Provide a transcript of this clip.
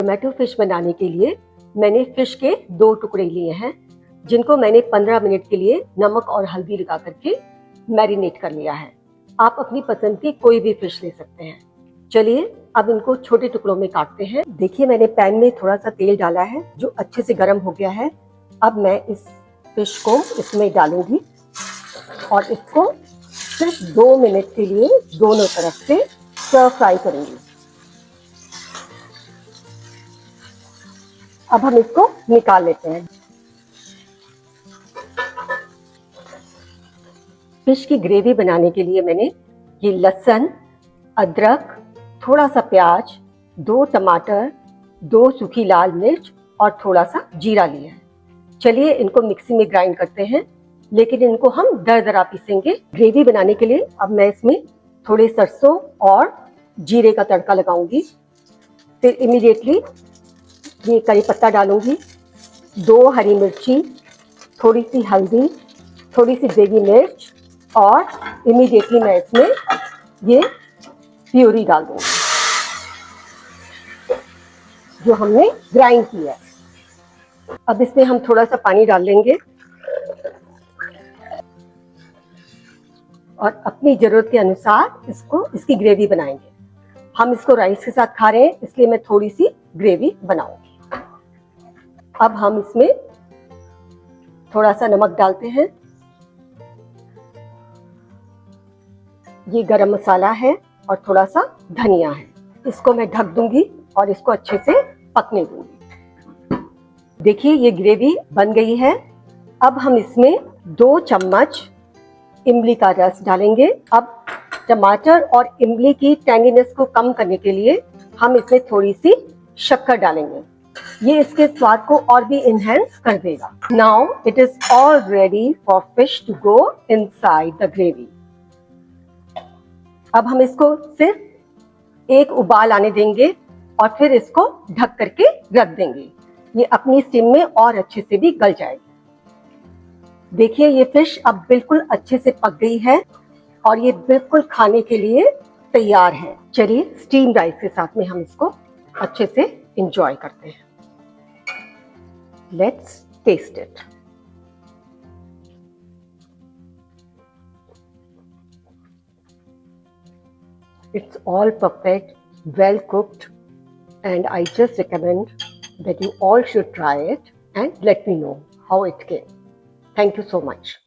Tomato fish बनाने के लिए मैंने फिश के 2 टुकड़े लिए हैं, जिनको मैंने 15 मिनट के लिए नमक और हल्दी लगा करके मैरिनेट कर लिया है। आप अपनी पसंद की कोई भी फिश ले सकते हैं। चलिए अब इनको छोटे टुकड़ों में काटते हैं। देखिए मैंने पैन में थोड़ा सा तेल डाला है जो अच्छे से गर्म हो गया है। अब मैं इस फिश को इसमें डालूंगी और इसको सिर्फ 2 मिनट के लिए दोनों तरफ से स्टर फ्राई करूंगी। अब हम इसको निकाल लेते हैं। फिश की ग्रेवी बनाने के लिए मैंने ये लहसुन, अदरक, थोड़ा सा प्याज, 2 टमाटर, 2 सूखी लाल मिर्च और थोड़ा सा जीरा लिया है। चलिए इनको मिक्सी में ग्राइंड करते हैं, लेकिन इनको हम दरदरा पीसेंगे। ग्रेवी बनाने के लिए अब मैं इसमें थोड़े सरसों और जीरे का तड़का लगाऊंगी। फिर इमीडिएटली ये करी पत्ता डालूंगी, 2 हरी मिर्ची, थोड़ी सी हल्दी, थोड़ी सी देगी मिर्च और इमीडिएटली मैं इसमें ये प्यूरी डाल दूंगी जो हमने ग्राइंड किया है। अब इसमें हम थोड़ा सा पानी डाल लेंगे और अपनी जरूरत के अनुसार इसकी ग्रेवी बनाएंगे। हम इसको राइस के साथ खा रहे हैं, इसलिए मैं थोड़ी सी ग्रेवी बनाऊंगी। अब हम इसमें थोड़ा सा नमक डालते हैं। ये गरम मसाला है और थोड़ा सा धनिया है। इसको मैं ढक दूंगी और इसको अच्छे से पकने दूंगी। देखिए ये ग्रेवी बन गई है। अब हम इसमें 2 चम्मच इमली का रस डालेंगे। अब टमाटर और इमली की टैंगीनेस को कम करने के लिए हम इसमें थोड़ी सी शक्कर डालेंगे। ये इसके स्वाद को और भी इनहेंस कर देगा। Now it is all ready for fish to go inside the gravy. अब हम इसको सिर्फ एक उबाल आने देंगे और फिर इसको ढक करके रख देंगे। ये अपनी स्टीम में और अच्छे से भी गल जाएगी। देखिए ये फिश अब बिल्कुल अच्छे से पक गई है और ये बिल्कुल खाने के लिए तैयार है। चलिए स्टीम राइस के साथ में हम इसको अच्छे से एंजॉय करते हैं। Let's taste it. It's all perfect, well cooked, and I just recommend that you all should try it and let me know how it came. Thank you so much.